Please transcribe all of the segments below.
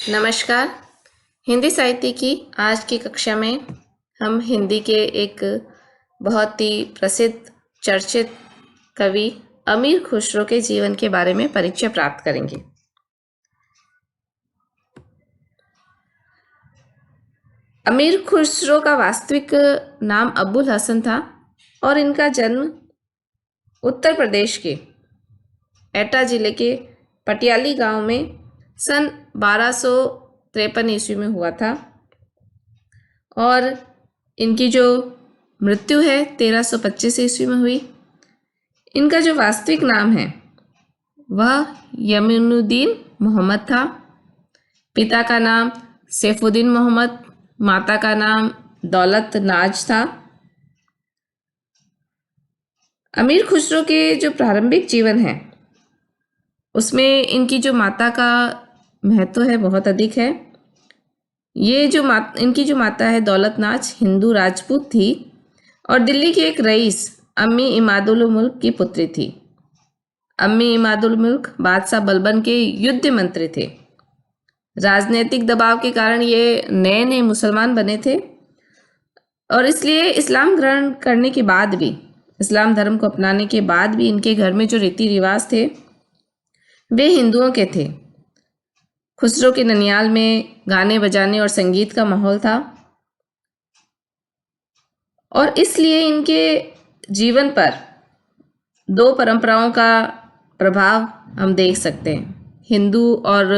नमस्कार। हिंदी साहित्य की आज की कक्षा में हम हिंदी के एक बहुत ही प्रसिद्ध चर्चित कवि अमीर खुसरो के जीवन के बारे में परिचय प्राप्त करेंगे। अमीर खुसरो का वास्तविक नाम अबुल हसन था और इनका जन्म उत्तर प्रदेश के एटा जिले के पटियाली गांव में सन 1253 ईस्वी में हुआ था और इनकी जो मृत्यु है 1325 ईस्वी में हुई। इनका जो वास्तविक नाम है वह यमीनुद्दीन मोहम्मद था। पिता का नाम सैफुद्दीन मोहम्मद, माता का नाम दौलत नाज था। अमीर खुसरो के जो प्रारंभिक जीवन है उसमें इनकी जो माता का महत्व है बहुत अधिक है। ये जो इनकी जो माता है दौलत नाज हिंदू राजपूत थी और दिल्ली के एक रईस अम्मी इमादुल मुल्क की पुत्री थी। अम्मी इमादुल मुल्क बादशाह बलबन के युद्ध मंत्री थे। राजनीतिक दबाव के कारण ये नए नए मुसलमान बने थे और इसलिए इस्लाम ग्रहण करने के बाद भी, इस्लाम धर्म को अपनाने के बाद भी इनके घर में जो रीति रिवाज थे वे हिंदुओं के थे। खुसरो के ननियाल में गाने बजाने और संगीत का माहौल था और इसलिए इनके जीवन पर दो परंपराओं का प्रभाव हम देख सकते हैं। हिंदू और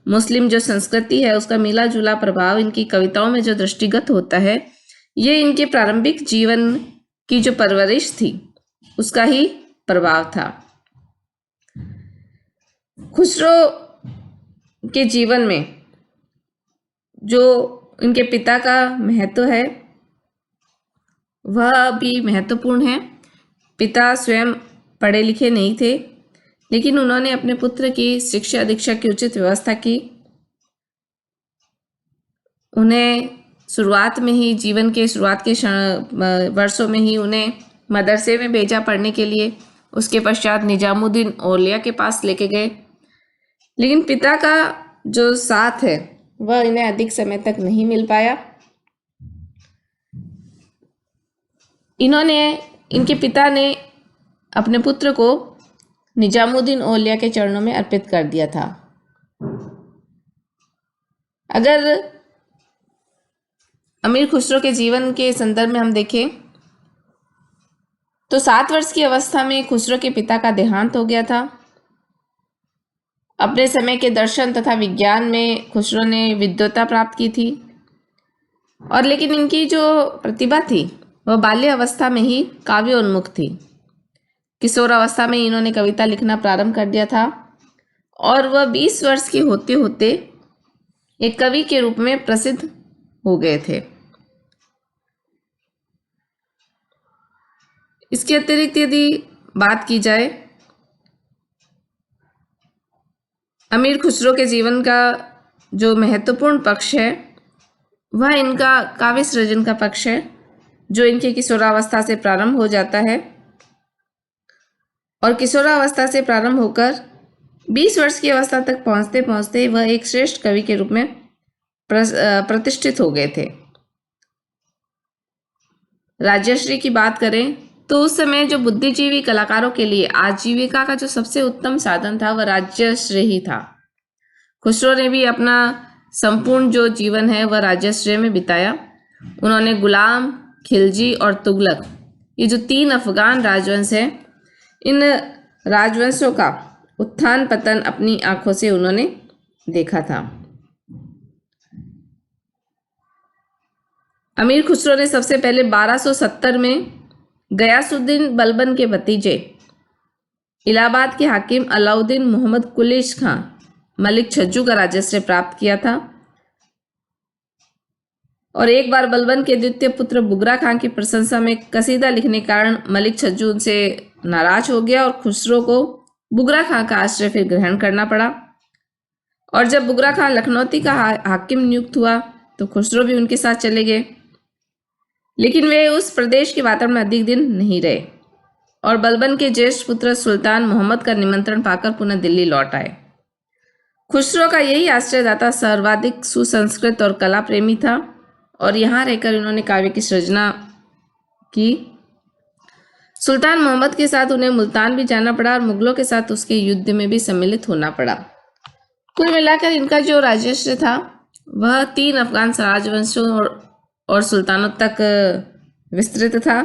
मुस्लिम जो संस्कृति है उसका मिला जुला प्रभाव इनकी कविताओं में जो दृष्टिगत होता है, ये इनके प्रारंभिक जीवन की जो परवरिश थी उसका ही प्रभाव था। खुसरो के जीवन में जो इनके पिता का महत्व है वह भी महत्वपूर्ण है। पिता स्वयं पढ़े लिखे नहीं थे, लेकिन उन्होंने अपने पुत्र की शिक्षा दीक्षा की उचित व्यवस्था की। उन्हें शुरुआत में ही, जीवन के शुरुआत के वर्षों में ही उन्हें मदरसे में भेजा पढ़ने के लिए। उसके पश्चात निजामुद्दीन औलिया के पास लेके गए, लेकिन पिता का जो साथ है वह इन्हें अधिक समय तक नहीं मिल पाया। इनके पिता ने अपने पुत्र को निजामुद्दीन औलिया के चरणों में अर्पित कर दिया था। अगर अमीर खुसरो के जीवन के संदर्भ में हम देखें तो 7 वर्ष की अवस्था में खुसरो के पिता का देहांत हो गया था। अपने समय के दर्शन तथा विज्ञान में खुसरो ने विद्वता प्राप्त की थी और लेकिन इनकी जो प्रतिभा थी वह बाल्य अवस्था में ही काव्योन्मुख थी। किशोर अवस्था में इन्होंने कविता लिखना प्रारंभ कर दिया था और वह 20 वर्ष के होते होते एक कवि के रूप में प्रसिद्ध हो गए थे। इसके अतिरिक्त यदि बात की जाए अमीर खुसरो के जीवन का जो महत्वपूर्ण पक्ष है वह इनका काव्य सृजन का पक्ष है, जो इनके किशोरावस्था से प्रारंभ हो जाता है और किशोरावस्था से प्रारंभ होकर 20 वर्ष की अवस्था तक पहुंचते पहुंचते वह एक श्रेष्ठ कवि के रूप में प्रतिष्ठित हो गए थे। राज्यश्री की बात करें तो उस समय जो बुद्धिजीवी कलाकारों के लिए आजीविका का जो सबसे उत्तम साधन था वह राज्यश्री ही था। खुसरो ने भी अपना संपूर्ण जो जीवन है वह राज्यश्री में बिताया। उन्होंने गुलाम, खिलजी और तुगलक, ये जो 3 अफगान राजवंश हैं, इन राजवंशों का उत्थान पतन अपनी आंखों से उन्होंने देखा था। अमीर खुसरो ने सबसे पहले 1270 में गयासुद्दीन बलबन के भतीजे इलाहाबाद के हाकिम अलाउद्दीन मोहम्मद कुलिश खां मलिक छज्जू का राज्यश्री प्राप्त किया था और एक बार बलबन के द्वितीय पुत्र बुगरा खां की प्रशंसा में कसीदा लिखने के कारण मलिक छज्जू उनसे नाराज हो गया और खुसरो को बुगरा खां का आश्रय फिर ग्रहण करना पड़ा। और जब बुगरा खां लखनौती का हाकिम नियुक्त हुआ तो खुसरो भी उनके साथ चले गए, लेकिन वे उस प्रदेश के वातावरण में अधिक दिन नहीं रहे और बलबन के ज्येष्ठ पुत्र सुल्तान मोहम्मद का निमंत्रण पाकर पुनः दिल्ली लौट आए। खुसरो का यही आश्रयदाता सर्वाधिक सुसंस्कृत और कला प्रेमी था और यहाँ रहकर इन्होंने काव्य की सृजना की। सुल्तान मोहम्मद के साथ उन्हें मुल्तान भी जाना पड़ा और मुगलों के साथ उसके युद्ध में भी सम्मिलित होना पड़ा। कुल मिलाकर इनका जो राजस्व था वह 3 अफगान राजवंशों और सुल्तानों तक विस्तृत था।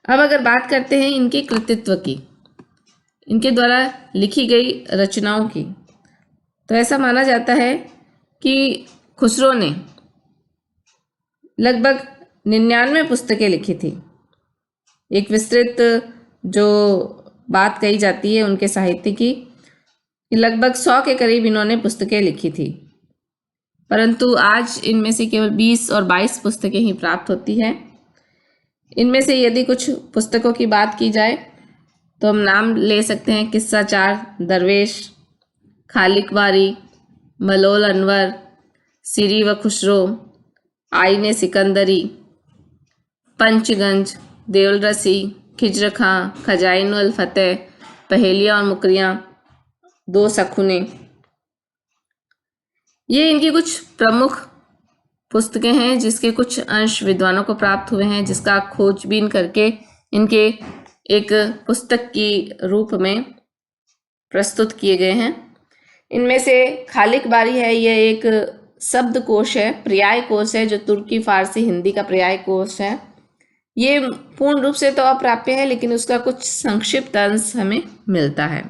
अब अगर बात करते हैं इनके कृतित्व की, इनके द्वारा लिखी गई रचनाओं की, तो ऐसा माना जाता है कि खुसरो ने लगभग 99 पुस्तकें लिखी थी। एक विस्तृत जो बात कही जाती है उनके साहित्य की, लगभग 100 के करीब इन्होंने पुस्तकें लिखी थी, परंतु आज इनमें से केवल 20 और 22 पुस्तकें ही प्राप्त होती हैं। इनमें से यदि कुछ पुस्तकों की बात की जाए तो हम नाम ले सकते हैं किस्सा चार दरवेश, खालिक बारी, मलोल अनवर, सिरी व खुसरो, आईने सिकंदरी, पंचगंज, देवल रसी, खिजर खां, खजाइन अल फतेह, पहेलियाँ और मुकरियाँ, 2 सखुने। ये इनकी कुछ प्रमुख पुस्तकें हैं जिसके कुछ अंश विद्वानों को प्राप्त हुए हैं, जिसका खोजबीन करके इनके एक पुस्तक की रूप में प्रस्तुत किए गए हैं। इनमें से खालिक बारी है, यह एक शब्द कोश है, पर्याय कोश है, जो तुर्की, फारसी, हिंदी का पर्याय कोश है। ये पूर्ण रूप से तो अप्राप्य है, लेकिन उसका कुछ संक्षिप्त अंश हमें मिलता है।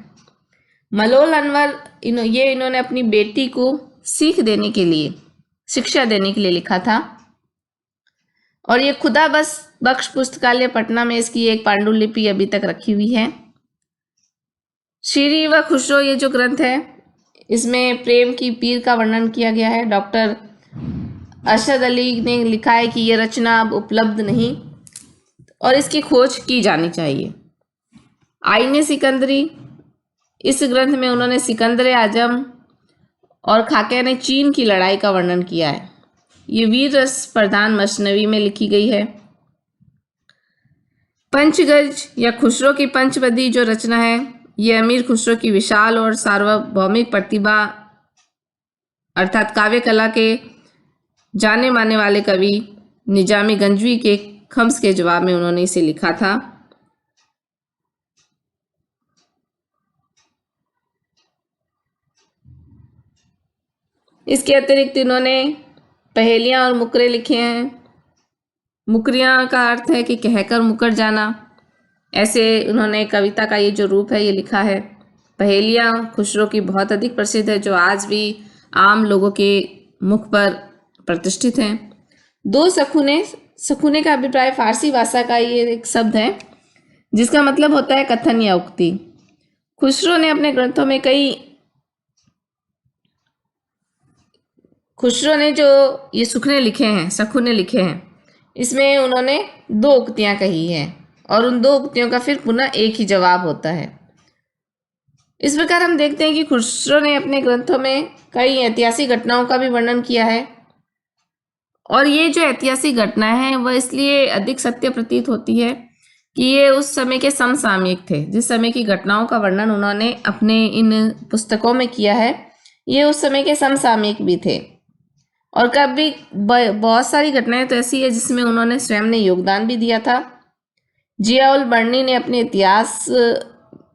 मलोल अनवर इन्होंने अपनी बेटी को सीख देने के लिए, शिक्षा देने के लिए लिखा था और ये खुदा बख्श पुस्तकालय पटना में इसकी एक पांडुलिपि अभी तक रखी हुई है। शीरी व खुसरो ये जो ग्रंथ है, इसमें प्रेम की पीर का वर्णन किया गया है। डॉक्टर अरशद अली ने लिखा है कि ये रचना अब उपलब्ध नहीं और इसकी खोज की जानी चाहिए। आईने सिकंदरी, इस ग्रंथ में उन्होंने सिकंदर आजम और खाके चीन की लड़ाई का वर्णन किया है। ये वीर रस प्रधान मसनवी में लिखी गई है। पंचगज या खुसरो की पंचपदी जो रचना है, ये अमीर खुसरो की विशाल और सार्वभौमिक प्रतिभा अर्थात काव्य कला के जाने माने वाले कवि निजामी गंजवी के खम्स के जवाब में उन्होंने इसे लिखा था। इसके अतिरिक्त इन्होंने पहेलियाँ और मुकरे लिखे हैं। मुकरियाँ का अर्थ है कि कहकर मुकर जाना, ऐसे उन्होंने कविता का ये जो रूप है ये लिखा है। पहेलियाँ खुसरो की बहुत अधिक प्रसिद्ध है, जो आज भी आम लोगों के मुख पर प्रतिष्ठित हैं। 2 सखुने, सखुने का अभिप्राय फारसी भाषा का ये एक शब्द है जिसका मतलब होता है कथन या उक्ति। खुसरो ने अपने ग्रंथों में खुसरो ने जो ये सखुने लिखे हैं, इसमें उन्होंने 2 उक्तियां कही हैं और उन 2 उक्तियों का फिर पुनः एक ही जवाब होता है। इस प्रकार हम देखते हैं कि खुसरो ने अपने ग्रंथों में कई ऐतिहासिक घटनाओं का भी वर्णन किया है और ये जो ऐतिहासिक घटनाएं हैं वह इसलिए अधिक सत्य प्रतीत होती है कि ये उस समय के समसामयिक थे। जिस समय की घटनाओं का वर्णन उन्होंने अपने इन पुस्तकों में किया है, ये उस समय के समसामयिक भी थे। और कभी बहुत सारी घटनाएं तो ऐसी है जिसमें उन्होंने स्वयं ने योगदान भी दिया था। जियाउल बर्नी ने अपने इतिहास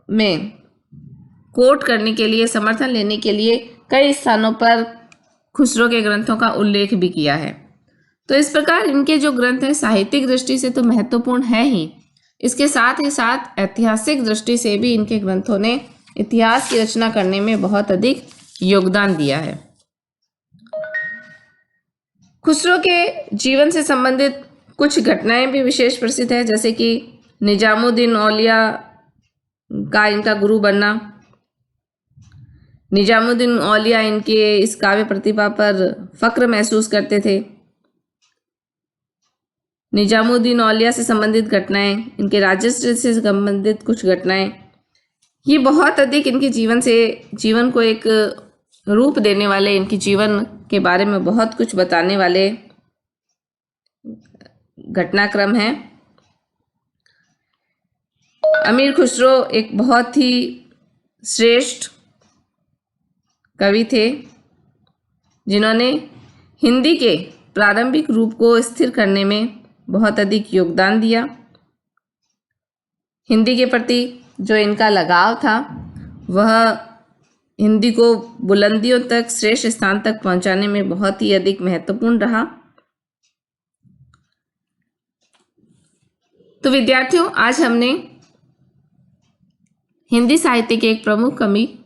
में कोट करने के लिए, समर्थन लेने के लिए कई स्थानों पर खुसरो के ग्रंथों का उल्लेख भी किया है। तो इस प्रकार इनके जो ग्रंथ हैं साहित्यिक दृष्टि से तो महत्वपूर्ण है ही, इसके साथ ही साथ ऐतिहासिक दृष्टि से भी इनके ग्रंथों ने इतिहास की रचना करने में बहुत अधिक योगदान दिया है। खुसरो के जीवन से संबंधित कुछ घटनाएं भी विशेष प्रसिद्ध है, जैसे कि निजामुद्दीन औलिया का इनका गुरु बनना। निजामुद्दीन औलिया इनके इस काव्य प्रतिभा पर फक्र महसूस करते थे। निजामुद्दीन औलिया से संबंधित घटनाएं, इनके राजस्व से संबंधित कुछ घटनाएं, ये बहुत अधिक इनके जीवन को एक रूप देने वाले, इनके जीवन के बारे में बहुत कुछ बताने वाले घटनाक्रम हैं। अमीर खुसरो एक बहुत ही श्रेष्ठ कवि थे जिन्होंने हिंदी के प्रारंभिक रूप को स्थिर करने में बहुत अधिक योगदान दिया। हिंदी के प्रति जो इनका लगाव था वह हिंदी को बुलंदियों तक, श्रेष्ठ स्थान तक पहुंचाने में बहुत ही अधिक महत्वपूर्ण रहा। तो विद्यार्थियों, आज हमने हिंदी साहित्य के एक प्रमुख कवि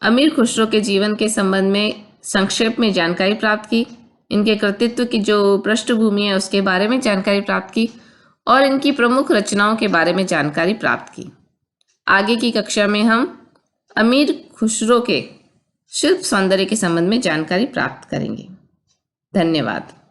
अमीर खुसरो के जीवन के संबंध में संक्षेप में जानकारी प्राप्त की, इनके कृतित्व की जो पृष्ठभूमि है उसके बारे में जानकारी प्राप्त की और इनकी प्रमुख रचनाओं के बारे में जानकारी प्राप्त की। आगे की कक्षा में हम अमीर खुसरो के शिल्प सौंदर्य के संबंध में जानकारी प्राप्त करेंगे। धन्यवाद।